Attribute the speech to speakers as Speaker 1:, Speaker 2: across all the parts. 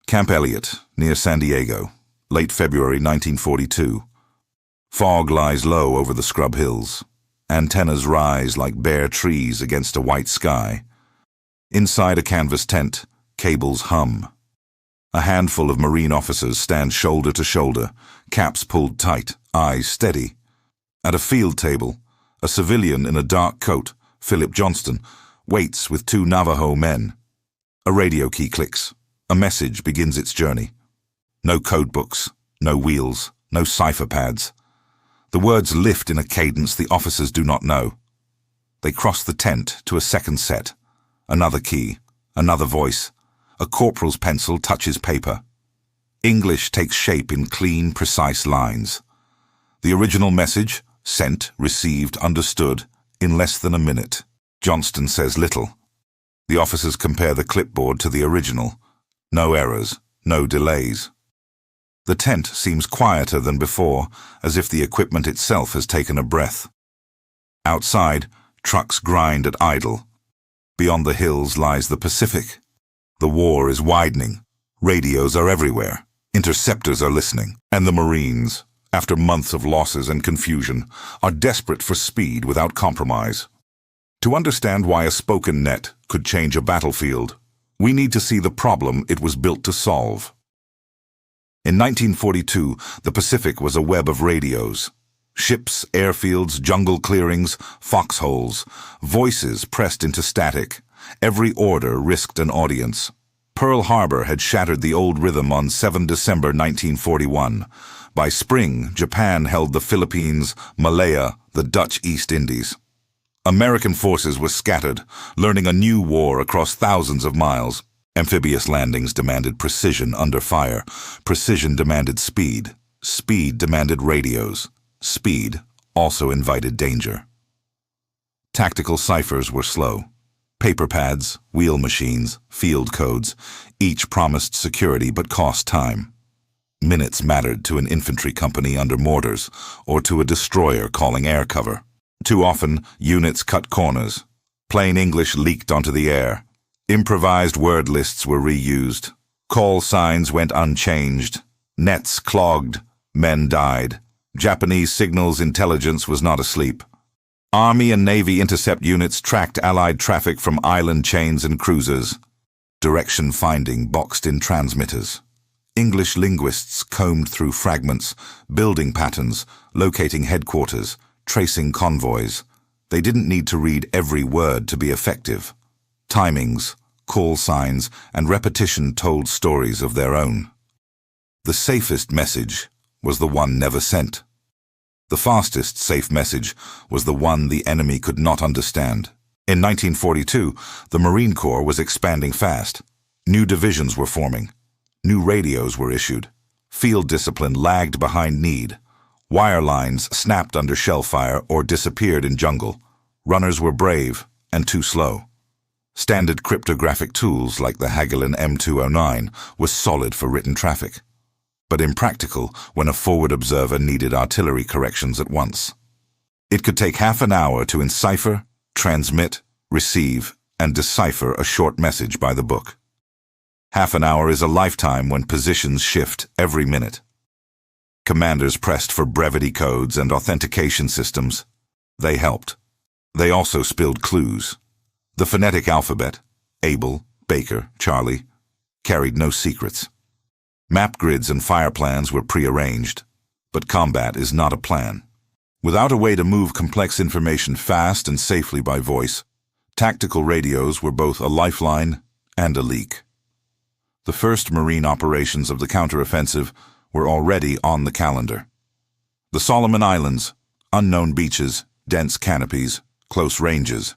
Speaker 1: Camp Elliott, near San Diego, late February 1942. Fog lies low over the scrub hills. Antennas rise like bare trees against a white sky. Inside a canvas tent, cables hum. A handful of Marine officers stand shoulder to shoulder, caps pulled tight, eyes steady. At a field table, a civilian in a dark coat, Philip Johnston, waits with two Navajo men. A radio key clicks. A message begins its journey. No code books, no wheels, no cipher pads. The words lift in a cadence the officers do not know. They cross the tent to a second set. Another key, another voice. A corporal's pencil touches paper. English takes shape in clean, precise lines. The original message, sent, received, understood, in less than a minute. Johnston says little. The officers compare the clipboard to the original. No errors, no delays. The tent seems quieter than before, as if the equipment itself has taken a breath. Outside, trucks grind at idle. Beyond the hills lies the Pacific. The war is widening. Radios are everywhere. Interceptors are listening. And the Marines, after months of losses and confusion, are desperate for speed without compromise. To understand why a spoken net could change a battlefield, we need to see the problem it was built to solve. In 1942, the Pacific was a web of radios. Ships, airfields, jungle clearings, foxholes, voices pressed into static. Every order risked an audience. Pearl Harbor had shattered the old rhythm on 7 December 1941. By spring, Japan held the Philippines, Malaya, the Dutch East Indies. American forces were scattered, learning a new war across thousands of miles. Amphibious landings demanded precision under fire. Precision demanded speed. Speed demanded radios. Speed also invited danger. Tactical ciphers were slow. Paper pads, wheel machines, field codes, each promised security but cost time. Minutes mattered to an infantry company under mortars or to a destroyer calling air cover. Too often, units cut corners. Plain English leaked onto the air. Improvised word lists were reused. Call signs went unchanged. Nets clogged. Men died. Japanese signals intelligence was not asleep. Army and Navy intercept units tracked Allied traffic from island chains and cruisers. Direction finding boxed in transmitters. English linguists combed through fragments, building patterns, locating headquarters, tracing convoys. They didn't need to read every word to be effective. Timings, call signs, and repetition told stories of their own. The safest message was the one never sent. The fastest safe message was the one the enemy could not understand. In 1942, the Marine Corps was expanding fast. New divisions were forming. New radios were issued. Field discipline lagged behind need. Wire lines snapped under shell fire or disappeared in jungle. Runners were brave and too slow. Standard cryptographic tools like the Hagelin M209 was solid for written traffic, but impractical when a forward observer needed artillery corrections at once. It could take half an hour to encipher, transmit, receive, and decipher a short message by the book. Half an hour is a lifetime when positions shift every minute. Commanders pressed for brevity codes and authentication systems. They helped. They also spilled clues. The phonetic alphabet, Abel, Baker, Charlie, carried no secrets. Map grids and fire plans were prearranged, but combat is not a plan. Without a way to move complex information fast and safely by voice, tactical radios were both a lifeline and a leak. The first Marine operations of the counteroffensive were already on the calendar. The Solomon Islands, unknown beaches, dense canopies, close ranges.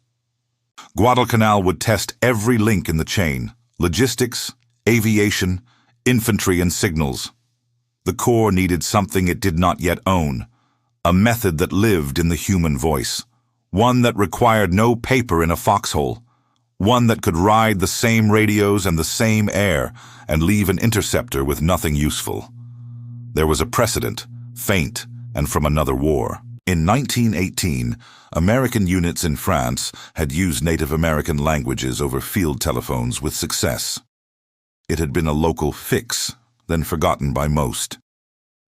Speaker 1: Guadalcanal would test every link in the chain: logistics, aviation, infantry, and signals. The Corps needed something it did not yet own, a method that lived in the human voice, one that required no paper in a foxhole, one that could ride the same radios and the same air and leave an interceptor with nothing useful. There was a precedent, faint and from another war. In 1918, American units in France had used Native American languages over field telephones with success. It had been a local fix, then forgotten by most.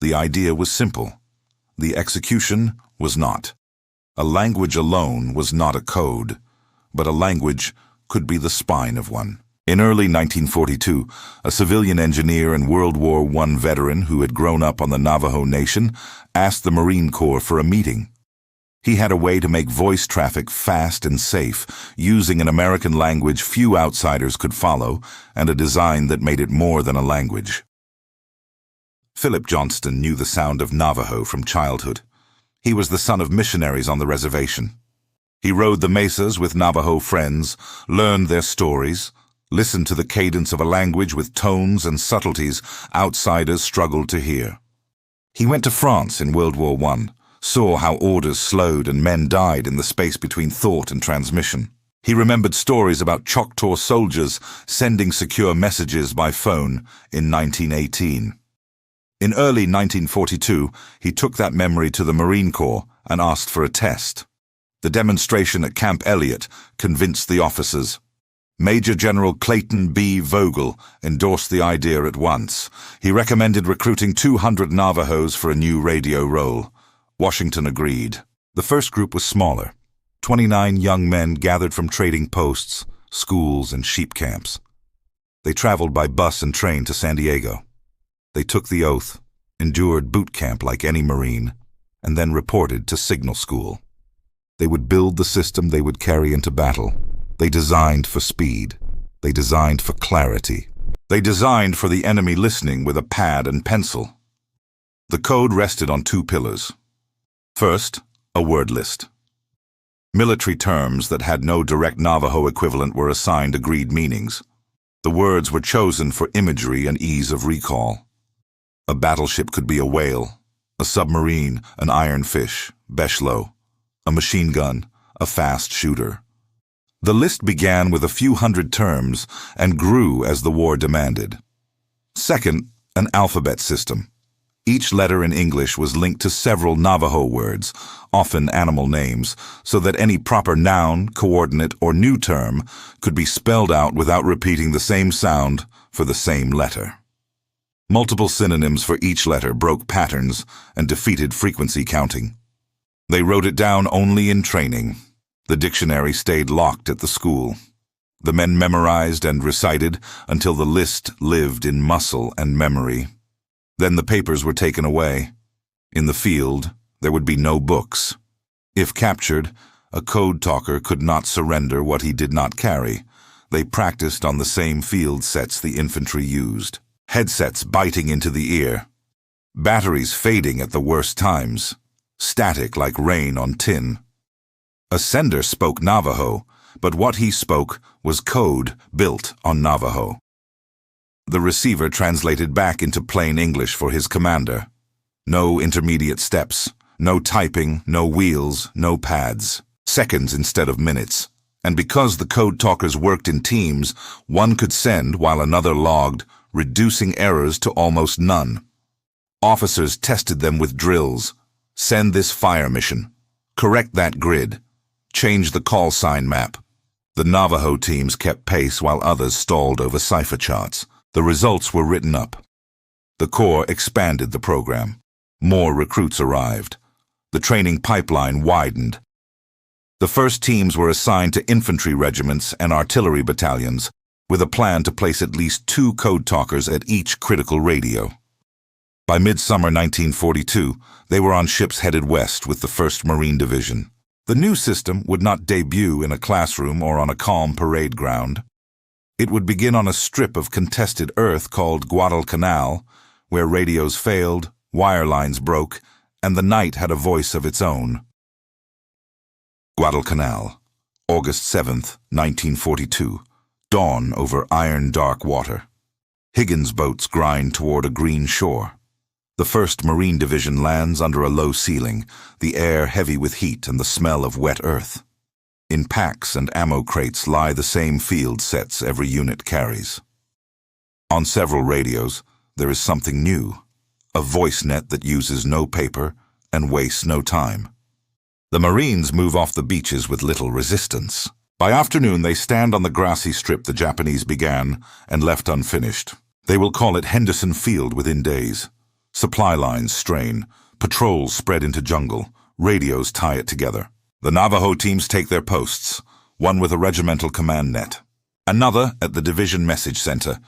Speaker 1: The idea was simple. The execution was not. A language alone was not a code, but a language could be the spine of one. In early 1942, a civilian engineer and World War I veteran who had grown up on the Navajo Nation asked the Marine Corps for a meeting. He had a way to make voice traffic fast and safe, using an American language few outsiders could follow, and a design that made it more than a language. Philip Johnston knew the sound of Navajo from childhood. He was the son of missionaries on the reservation. He rode the mesas with Navajo friends, learned their stories, listened to the cadence of a language with tones and subtleties outsiders struggled to hear. He went to France in World War I, saw how orders slowed and men died in the space between thought and transmission. He remembered stories about Choctaw soldiers sending secure messages by phone in 1918. In early 1942, he took that memory to the Marine Corps and asked for a test. The demonstration at Camp Elliott convinced the officers. Major General Clayton B. Vogel endorsed the idea at once. He recommended recruiting 200 Navajos for a new radio role. Washington agreed. The first group was smaller. 29 young men gathered from trading posts, schools, and sheep camps. They traveled by bus and train to San Diego. They took the oath, endured boot camp like any Marine, and then reported to signal school. They would build the system they would carry into battle. They designed for speed. They designed for clarity. They designed for the enemy listening with a pad and pencil. The code rested on two pillars. First, a word list. Military terms that had no direct Navajo equivalent were assigned agreed meanings. The words were chosen for imagery and ease of recall. A battleship could be a whale, a submarine, an iron fish, beshlo, a machine gun, a fast shooter. The list began with a few hundred terms and grew as the war demanded. Second, an alphabet system. Each letter in English was linked to several Navajo words, often animal names, so that any proper noun, coordinate, or new term could be spelled out without repeating the same sound for the same letter. Multiple synonyms for each letter broke patterns and defeated frequency counting. They wrote it down only in training. The dictionary stayed locked at the school. The men memorized and recited until the list lived in muscle and memory. Then the papers were taken away. In the field, there would be no books. If captured, a code talker could not surrender what he did not carry. They practiced on the same field sets the infantry used. Headsets biting into the ear. Batteries fading at the worst times. Static like rain on tin. A sender spoke Navajo, but what he spoke was code built on Navajo. The receiver translated back into plain English for his commander. No intermediate steps, no typing, no wheels, no pads. Seconds instead of minutes. And because the code talkers worked in teams, one could send while another logged, reducing errors to almost none. Officers tested them with drills. Send this fire mission. Correct that grid. Change the call sign map. The Navajo teams kept pace while others stalled over cipher charts. The results were written up. The Corps expanded the program. More recruits arrived. The training pipeline widened. The first teams were assigned to infantry regiments and artillery battalions, with a plan to place at least 2 code talkers at each critical radio. By midsummer 1942, they were on ships headed west with the 1st Marine Division. The new system would not debut in a classroom or on a calm parade ground. It would begin on a strip of contested earth called Guadalcanal, where radios failed, wire lines broke, and the night had a voice of its own. Guadalcanal, August 7th, 1942. Dawn over iron-dark water. Higgins boats grind toward a green shore. The 1st Marine Division lands under a low ceiling, the air heavy with heat and the smell of wet earth. In packs and ammo crates lie the same field sets every unit carries. On several radios, there is something new, a voice net that uses no paper and wastes no time. The Marines move off the beaches with little resistance. By afternoon, they stand on the grassy strip the Japanese began and left unfinished. They will call it Henderson Field within days. Supply lines strain, patrols spread into jungle, radios tie it together. The Navajo teams take their posts, one with a regimental command net, another at the division message center,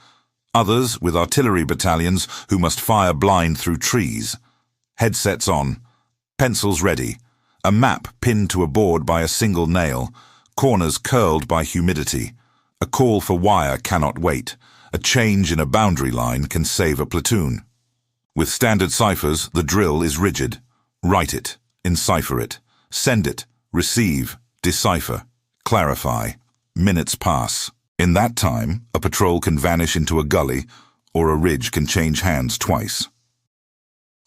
Speaker 1: others with artillery battalions who must fire blind through trees. Headsets on, pencils ready, a map pinned to a board by a single nail, corners curled by humidity. A call for wire cannot wait. A change in a boundary line can save a platoon. With standard ciphers, the drill is rigid. Write it, encipher it, send it, receive, decipher, clarify. Minutes pass. In that time, a patrol can vanish into a gully, or a ridge can change hands twice.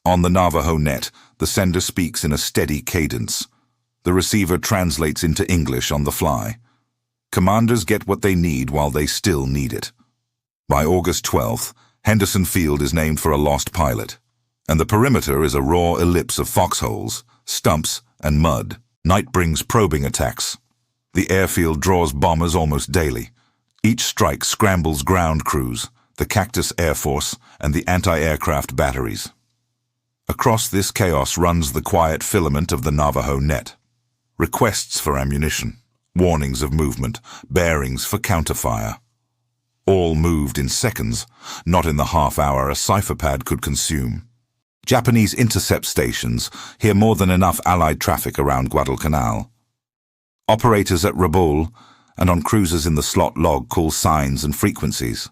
Speaker 1: On the Navajo net, the sender speaks in a steady cadence. The receiver translates into English on the fly. Commanders get what they need while they still need it. By August 12th, Henderson Field is named for a lost pilot, and the perimeter is a raw ellipse of foxholes, stumps, and mud. Night brings probing attacks. The airfield draws bombers almost daily. Each strike scrambles ground crews, the Cactus Air Force, and the anti-aircraft batteries. Across this chaos runs the quiet filament of the Navajo net. Requests for ammunition, warnings of movement, bearings for counterfire. All moved in seconds, not in the half-hour a cipher pad could consume. Japanese intercept stations hear more than enough Allied traffic around Guadalcanal. Operators at Rabaul and on cruisers in the slot log call signs and frequencies.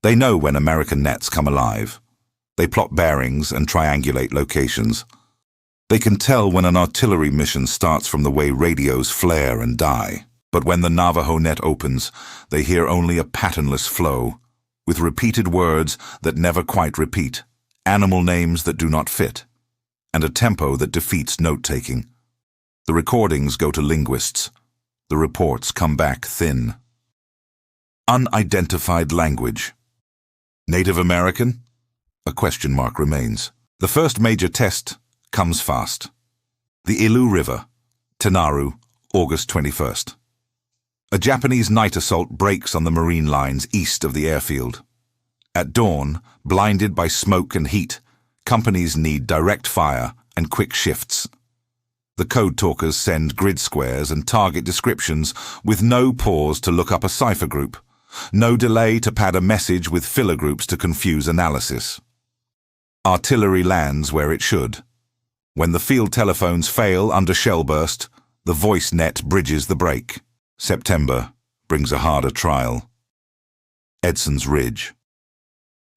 Speaker 1: They know when American nets come alive. They plot bearings and triangulate locations. They can tell when an artillery mission starts from the way radios flare and die. But when the Navajo net opens, they hear only a patternless flow, with repeated words that never quite repeat, animal names that do not fit, and a tempo that defeats note-taking. The recordings go to linguists. The reports come back thin. Unidentified language. Native American? A question mark remains. The first major test comes fast. The Ilu River, Tinaru, August 21st. A Japanese night assault breaks on the marine lines east of the airfield. At dawn, blinded by smoke and heat, companies need direct fire and quick shifts. The Code Talkers send grid squares and target descriptions with no pause to look up a cipher group, no delay to pad a message with filler groups to confuse analysis. Artillery lands where it should. When the field telephones fail under shell burst, the voice net bridges the break. September brings a harder trial. Edson's Ridge.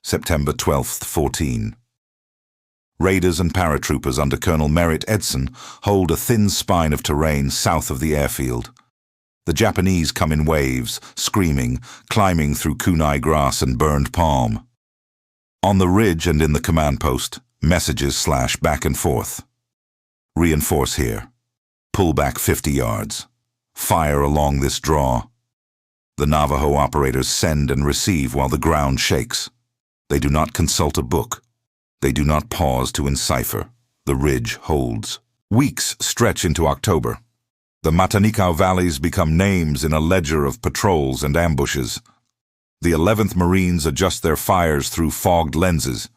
Speaker 1: September 12th, 14. Raiders and paratroopers under Colonel Merritt Edson hold a thin spine of terrain south of the airfield. The Japanese come in waves, screaming, climbing through kunai grass and burned palm. On the ridge and in the command post, messages slash back and forth. Reinforce here. Pull back 50 yards. Fire along this draw. The Navajo operators send and receive while the ground shakes. They do not consult a book. They do not pause to encipher. The ridge holds. Weeks stretch into October. The Matanikau valleys become names in a ledger of patrols and ambushes. The 11th Marines adjust their fires through fogged lenses.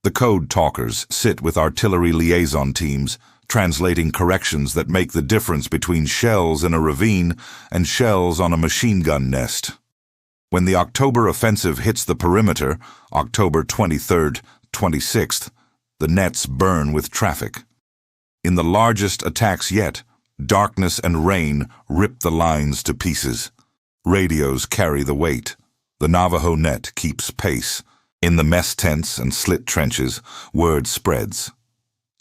Speaker 1: The Code Talkers sit with artillery liaison teams, translating corrections that make the difference between shells in a ravine and shells on a machine gun nest. When the October offensive hits the perimeter, October 23rd, 26th, the nets burn with traffic. In the largest attacks yet, darkness and rain rip the lines to pieces. Radios carry the weight. The Navajo net keeps pace. In the mess tents and slit trenches, word spreads.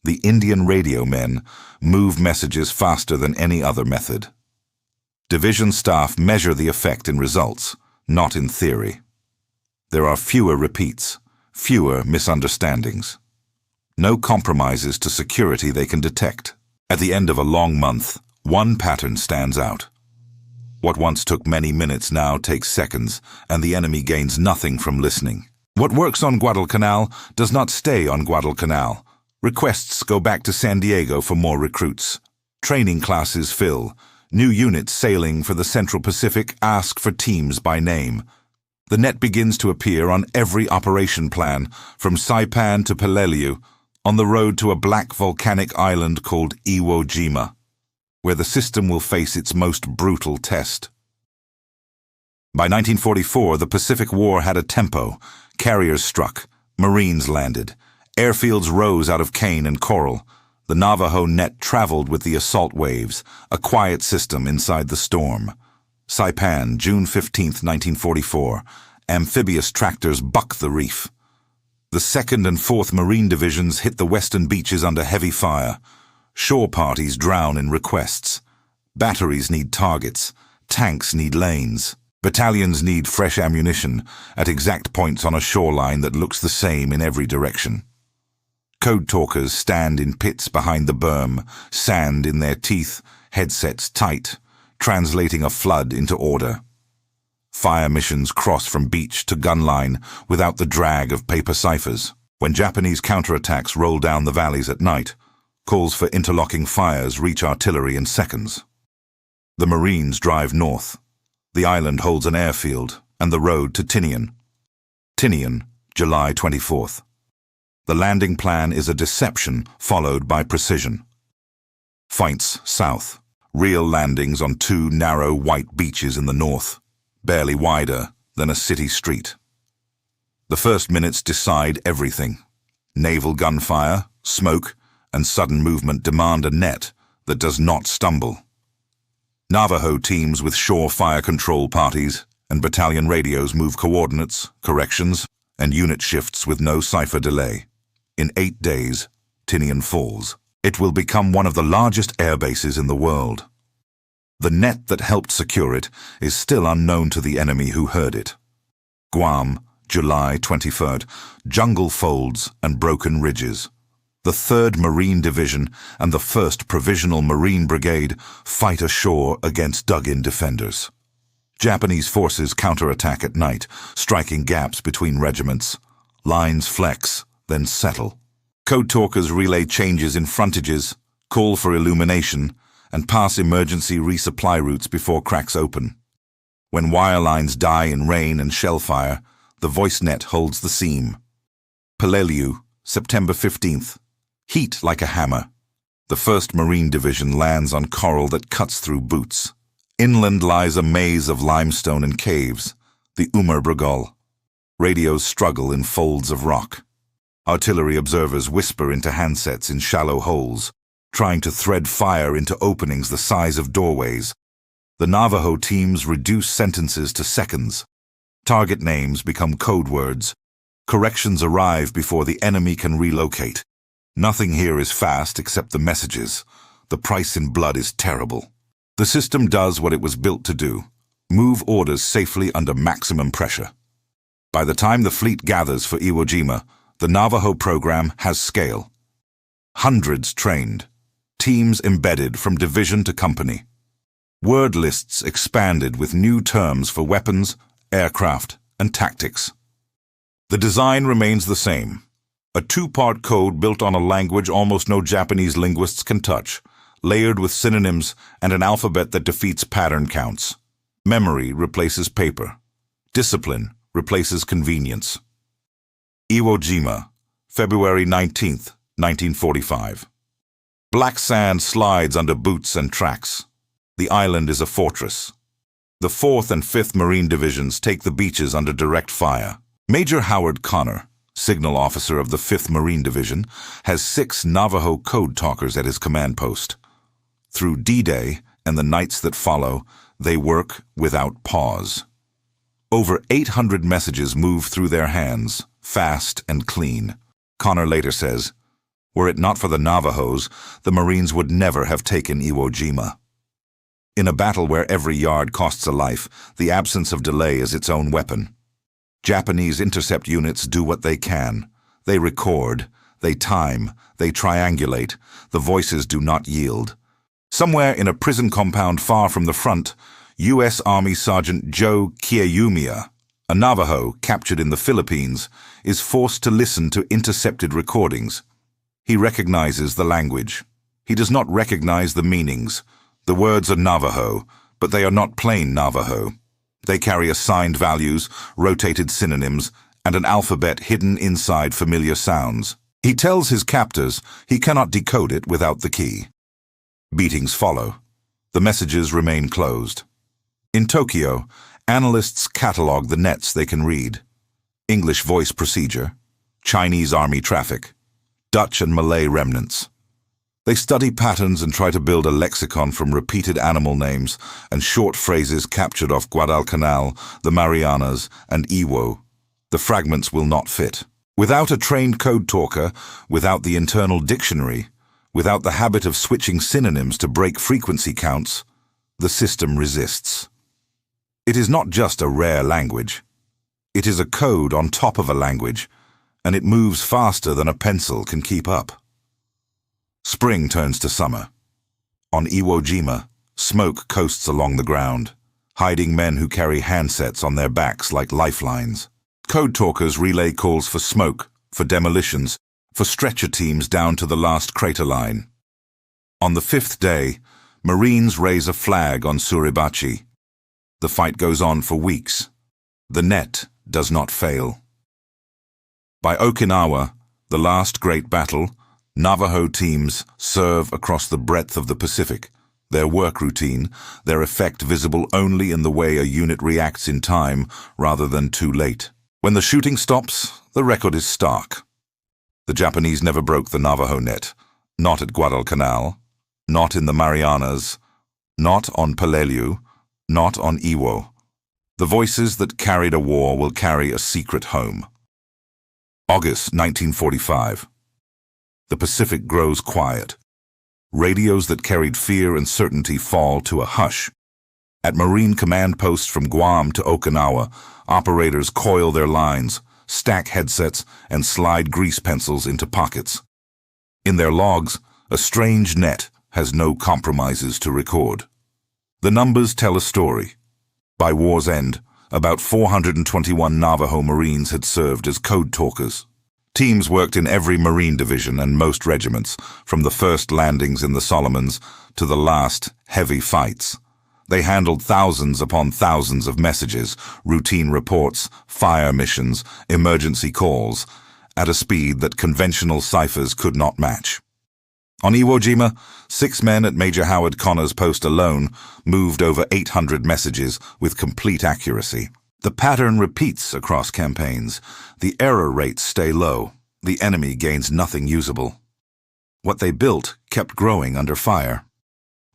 Speaker 1: The Indian radio men move messages faster than any other method. Division staff measure the effect in results, not in theory. There are fewer repeats, fewer misunderstandings. No compromises to security they can detect. At the end of a long month, one pattern stands out. What once took many minutes now takes seconds, and the enemy gains nothing from listening. What works on Guadalcanal does not stay on Guadalcanal. Requests go back to San Diego for more recruits. Training classes fill. New units sailing for the Central Pacific ask for teams by name. The net begins to appear on every operation plan, from Saipan to Peleliu, on the road to a black volcanic island called Iwo Jima, where the system will face its most brutal test. By 1944, the Pacific War had a tempo. Carriers struck, Marines landed, airfields rose out of cane and coral. The Navajo net traveled with the assault waves, a quiet system inside the storm. Saipan, June 15, 1944. Amphibious tractors buck the reef. The 2nd and 4th Marine Divisions hit the western beaches under heavy fire. Shore parties drown in requests. Batteries need targets. Tanks need lanes. Battalions need fresh ammunition at exact points on a shoreline that looks the same in every direction. Code talkers stand in pits behind the berm, sand in their teeth, headsets tight, translating a flood into order. Fire missions cross from beach to gun line without the drag of paper ciphers. When Japanese counterattacks roll down the valleys at night, calls for interlocking fires reach artillery in seconds. The Marines drive north. The island holds an airfield and the road to Tinian. Tinian, July 24th. The landing plan is a deception followed by precision. Feints, south. Real landings on 2 narrow white beaches in the north, barely wider than a city street. The first minutes decide everything. Naval gunfire, smoke, and sudden movement demand a net that does not stumble. Navajo teams with shore fire control parties and battalion radios move coordinates, corrections, and unit shifts with no cipher delay. In 8 days, Tinian falls. It will become one of the largest air bases in the world. The net that helped secure it is still unknown to the enemy who heard it. Guam, July 23rd. Jungle folds and broken ridges. The 3rd Marine Division and the 1st Provisional Marine Brigade fight ashore against dug-in defenders. Japanese forces counterattack at night, striking gaps between regiments. Lines flex, then settle. Code talkers relay changes in frontages, call for illumination, and pass emergency resupply routes before cracks open. When wire lines die in rain and shell fire, the voice net holds the seam. Peleliu, September 15th. Heat like a hammer. The 1st Marine Division lands on coral that cuts through boots. Inland lies a maze of limestone and caves, the Brigol. Radios struggle in folds of rock. Artillery observers whisper into handsets in shallow holes, trying to thread fire into openings the size of doorways. The Navajo teams reduce sentences to seconds. Target names become code words. Corrections arrive before the enemy can relocate. Nothing here is fast except the messages. The price in blood is terrible. The system does what it was built to do: move orders safely under maximum pressure. By the time the fleet gathers for Iwo Jima, the Navajo program has scale. Hundreds trained. Teams embedded from division to company. Word lists expanded with new terms for weapons, aircraft, and tactics. The design remains the same. A 2-part code built on a language almost no Japanese linguists can touch, layered with synonyms and an alphabet that defeats pattern counts. Memory replaces paper. Discipline replaces convenience. Iwo Jima, February 19th, 1945. Black sand slides under boots and tracks. The island is a fortress. The 4th and 5th Marine Divisions take the beaches under direct fire. Major Howard Connor, signal officer of the 5th Marine Division, has 6 Navajo Code Talkers at his command post. Through D-Day and the nights that follow, they work without pause. Over 800 messages move through their hands, fast and clean. Connor later says, "Were it not for the Navajos, the Marines would never have taken Iwo Jima." In a battle where every yard costs a life, the absence of delay is its own weapon. Japanese intercept units do what they can. They record, they time, they triangulate. The voices do not yield. Somewhere in a prison compound far from the front, U.S. Army Sergeant Joe Kieumiya, a Navajo captured in the Philippines, is forced to listen to intercepted recordings. He recognizes the language. He does not recognize the meanings. The words are Navajo, but they are not plain Navajo. They carry assigned values, rotated synonyms, and an alphabet hidden inside familiar sounds. He tells his captors he cannot decode it without the key. Beatings follow. The messages remain closed. In Tokyo, analysts catalog the nets they can read. English voice procedure, Chinese army traffic, Dutch and Malay remnants. They study patterns and try to build a lexicon from repeated animal names and short phrases captured off Guadalcanal, the Marianas, and Iwo. The fragments will not fit. Without a trained code talker, without the internal dictionary, without the habit of switching synonyms to break frequency counts, the system resists. It is not just a rare language. It is a code on top of a language, and it moves faster than a pencil can keep up. Spring turns to summer. On Iwo Jima, smoke coasts along the ground, hiding men who carry handsets on their backs like lifelines. Code talkers relay calls for smoke, for demolitions, for stretcher teams down to the last crater line. On the 5th day, Marines raise a flag on Suribachi. The fight goes on for weeks. The net does not fail. By Okinawa, the last great battle, Navajo teams serve across the breadth of the Pacific, their work routine, their effect visible only in the way a unit reacts in time rather than too late. When the shooting stops, the record is stark. The Japanese never broke the Navajo net, not at Guadalcanal, not in the Marianas, not on Peleliu, not on Iwo. The voices that carried a war will carry a secret home. August 1945. The Pacific grows quiet. Radios that carried fear and certainty fall to a hush. At Marine command posts from Guam to Okinawa, operators coil their lines, stack headsets, and slide grease pencils into pockets. In their logs, a strange net has no compromises to record. The numbers tell a story. By war's end, about 421 Navajo Marines had served as code talkers. Teams worked in every Marine Division and most regiments, from the first landings in the Solomons to the last heavy fights. They handled thousands upon thousands of messages, routine reports, fire missions, emergency calls, at a speed that conventional ciphers could not match. On Iwo Jima, 6 men at Major Howard Connor's post alone moved over 800 messages with complete accuracy. The pattern repeats across campaigns. The error rates stay low. The enemy gains nothing usable. What they built kept growing under fire.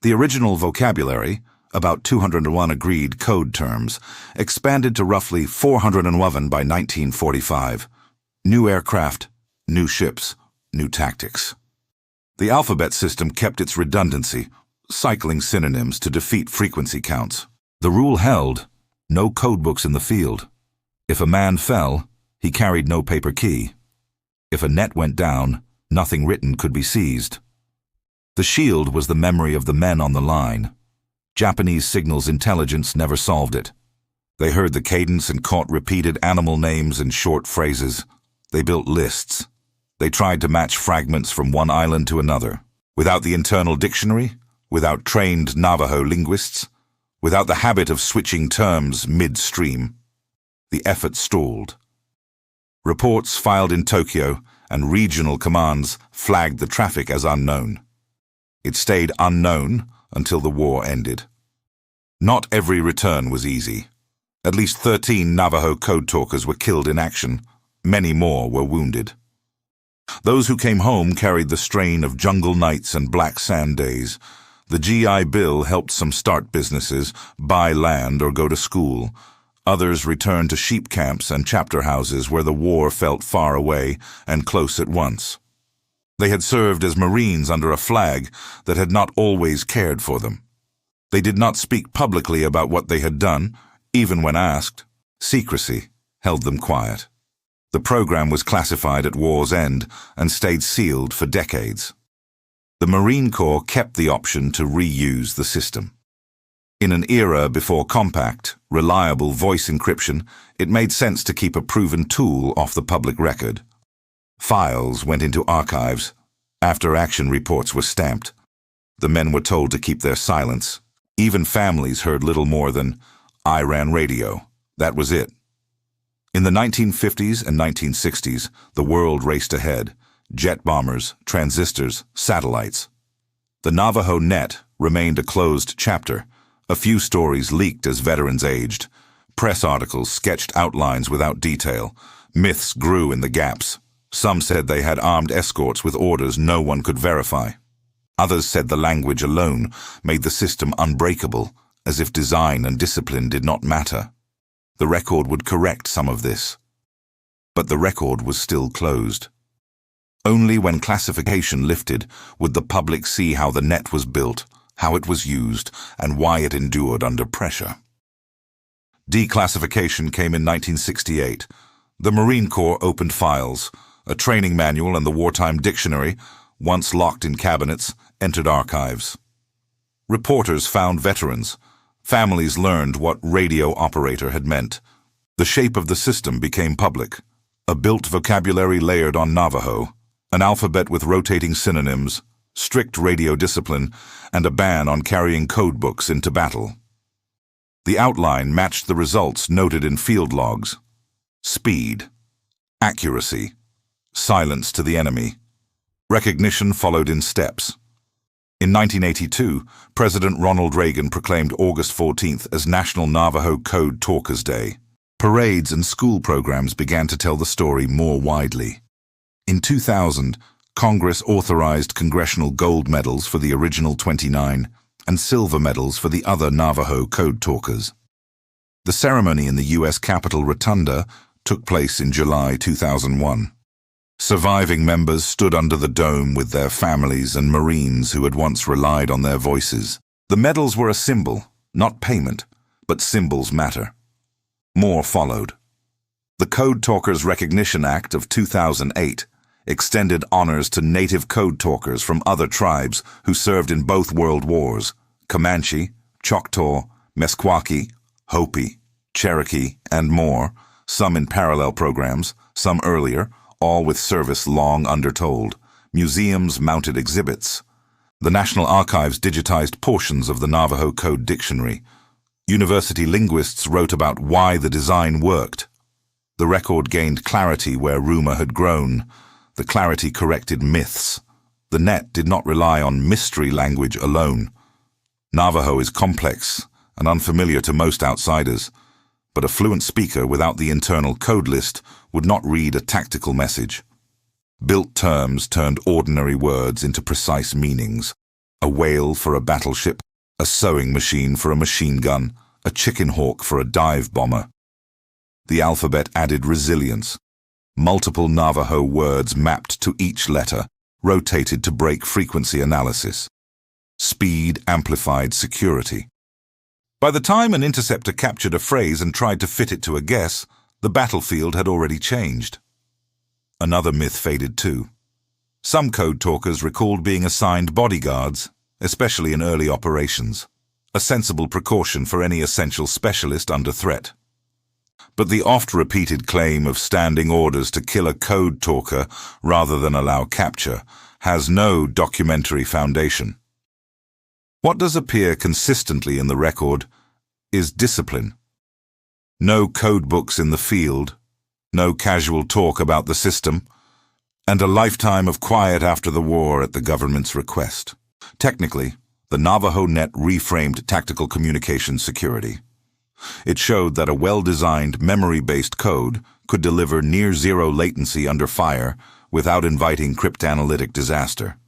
Speaker 1: The original vocabulary, about 201 agreed code terms, expanded to roughly 411 by 1945. New aircraft, new ships, new tactics. The alphabet system kept its redundancy, cycling synonyms to defeat frequency counts. The rule held: no codebooks in the field. If a man fell, he carried no paper key. If a net went down, nothing written could be seized. The shield was the memory of the men on the line. Japanese signals intelligence never solved it. They heard the cadence and caught repeated animal names and short phrases. They built lists. They tried to match fragments from one island to another. Without the internal dictionary, without trained Navajo linguists, without the habit of switching terms midstream, the effort stalled. Reports filed in Tokyo and regional commands flagged the traffic as unknown. It stayed unknown until the war ended. Not every return was easy. At least 13 Navajo code talkers were killed in action. Many more were wounded. Those who came home carried the strain of jungle nights and black sand days. The GI Bill helped some start businesses, buy land, or go to school. Others returned to sheep camps and chapter houses where the war felt far away and close at once. They had served as Marines under a flag that had not always cared for them. They did not speak publicly about what they had done, even when asked. Secrecy held them quiet. The program was classified at war's end and stayed sealed for decades. The Marine Corps kept the option to reuse the system. In an era before compact, reliable voice encryption, it made sense to keep a proven tool off the public record. Files went into archives. After-action reports were stamped. The men were told to keep their silence. Even families heard little more than, "I ran radio." That was it. In the 1950s and 1960s, the world raced ahead. Jet bombers, transistors, satellites. The Navajo net remained a closed chapter. A few stories leaked as veterans aged. Press articles sketched outlines without detail. Myths grew in the gaps. Some said they had armed escorts with orders no one could verify. Others said the language alone made the system unbreakable, as if design and discipline did not matter. The record would correct some of this. But the record was still closed. Only when classification lifted would the public see how the net was built, how it was used, and why it endured under pressure. Declassification came in 1968. The Marine Corps opened files. A training manual and the wartime dictionary, once locked in cabinets, entered archives. Reporters found veterans. Families learned what radio operator had meant. The shape of the system became public. A built vocabulary layered on Navajo, an alphabet with rotating synonyms, strict radio discipline, and a ban on carrying code books into battle. The outline matched the results noted in field logs. Speed, accuracy, silence to the enemy. Recognition followed in steps. In 1982, President Ronald Reagan proclaimed August 14th as National Navajo Code Talkers Day. Parades and school programs began to tell the story more widely. In 2000, Congress authorized congressional gold medals for the original 29 and silver medals for the other Navajo Code Talkers. The ceremony in the U.S. Capitol Rotunda took place in July 2001. Surviving members stood under the dome with their families and Marines who had once relied on their voices. The medals were a symbol, not payment, but symbols matter. More followed. The Code Talkers Recognition Act of 2008 extended honors to native code talkers from other tribes who served in both world wars: Comanche, Choctaw, Meskwaki, Hopi, Cherokee, and more, some in parallel programs, some earlier, all with service long undertold. Museums mounted exhibits. The National Archives digitized portions of the Navajo Code Dictionary. University linguists wrote about why the design worked. The record gained clarity where rumor had grown. The clarity corrected myths. The net did not rely on mystery language alone. Navajo is complex and unfamiliar to most outsiders, but a fluent speaker without the internal code list would not read a tactical message. Built terms turned ordinary words into precise meanings. A whale for a battleship, a sewing machine for a machine gun, a chicken hawk for a dive bomber. The alphabet added resilience. Multiple Navajo words mapped to each letter, rotated to break frequency analysis. Speed amplified security. By the time an interceptor captured a phrase and tried to fit it to a guess, the battlefield had already changed. Another myth faded too. Some code talkers recalled being assigned bodyguards, especially in early operations, a sensible precaution for any essential specialist under threat. But the oft-repeated claim of standing orders to kill a code talker rather than allow capture has no documentary foundation. What does appear consistently in the record is discipline. No code books in the field, no casual talk about the system, and a lifetime of quiet after the war at the government's request. Technically, the Navajo net reframed tactical communication security. It showed that a well-designed, memory-based code could deliver near-zero latency under fire without inviting cryptanalytic disaster.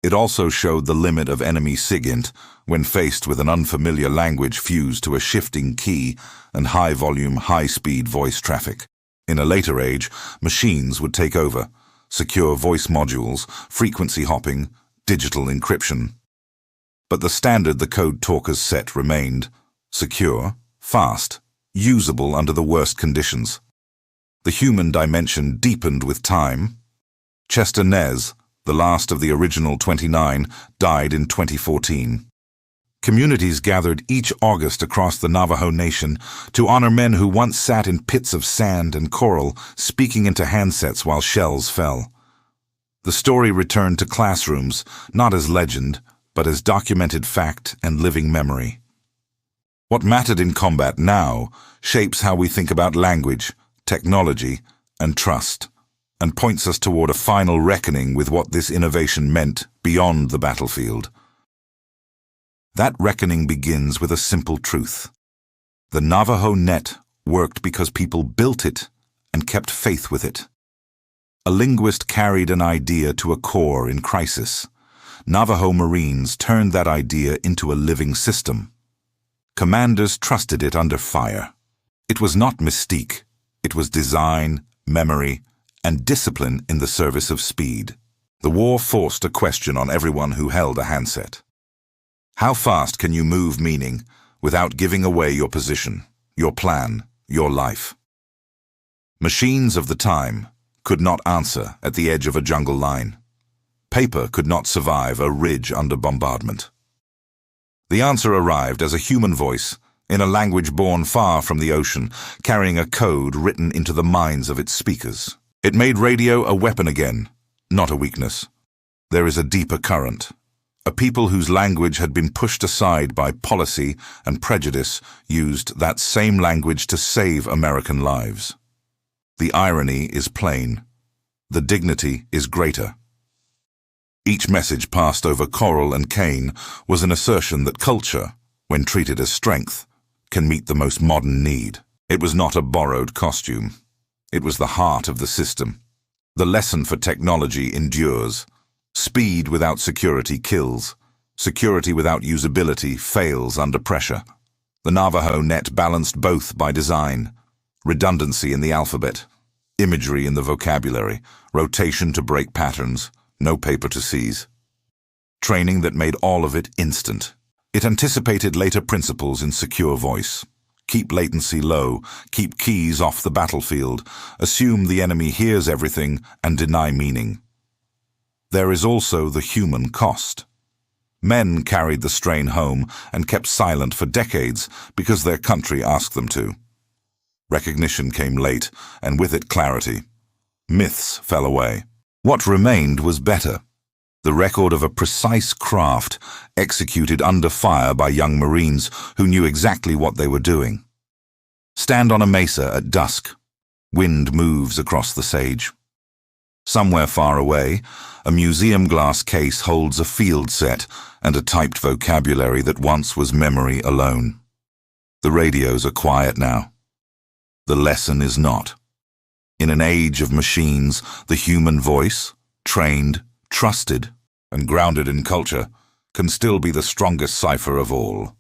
Speaker 1: It also showed the limit of enemy SIGINT when faced with an unfamiliar language fused to a shifting key and high-volume, high-speed voice traffic. In a later age, machines would take over, secure voice modules, frequency hopping, digital encryption. But the standard the code talkers set remained secure, fast, usable under the worst conditions. The human dimension deepened with time. Chester Nez, the last of the original 29, died in 2014. Communities gathered each August across the Navajo Nation to honor men who once sat in pits of sand and coral, speaking into handsets while shells fell. The story returned to classrooms, not as legend, but as documented fact and living memory. What mattered in combat now shapes how we think about language, technology, and trust, and points us toward a final reckoning with what this innovation meant beyond the battlefield. That reckoning begins with a simple truth. The Navajo net worked because people built it and kept faith with it. A linguist carried an idea to a core in crisis. Navajo Marines turned that idea into a living system. Commanders trusted it under fire. It was not mystique. It was design, memory, and discipline in the service of speed. The war forced a question on everyone who held a handset. How fast can you move meaning without giving away your position, your plan, your life? Machines of the time could not answer at the edge of a jungle line. Paper could not survive a ridge under bombardment. The answer arrived as a human voice, in a language born far from the ocean, carrying a code written into the minds of its speakers. It made radio a weapon again, not a weakness. There is a deeper current. A people whose language had been pushed aside by policy and prejudice used that same language to save American lives. The irony is plain. The dignity is greater. Each message passed over coral and cane was an assertion that culture, when treated as strength, can meet the most modern need. It was not a borrowed costume. It was the heart of the system. The lesson for technology endures. Speed without security kills. Security without usability fails under pressure. The Navajo net balanced both by design. Redundancy in the alphabet, imagery in the vocabulary, rotation to break patterns, no paper to seize. Training that made all of it instant. It anticipated later principles in secure voice. Keep latency low, keep keys off the battlefield, assume the enemy hears everything, and deny meaning. There is also the human cost. Men carried the strain home and kept silent for decades because their country asked them to. Recognition came late, and with it clarity. Myths fell away. What remained was better. The record of a precise craft executed under fire by young Marines who knew exactly what they were doing. Stand on a mesa at dusk. Wind moves across the sage. Somewhere far away, a museum glass case holds a field set and a typed vocabulary that once was memory alone. The radios are quiet now. The lesson is not. In an age of machines, the human voice, trained, trusted, and grounded in culture, can still be the strongest cipher of all.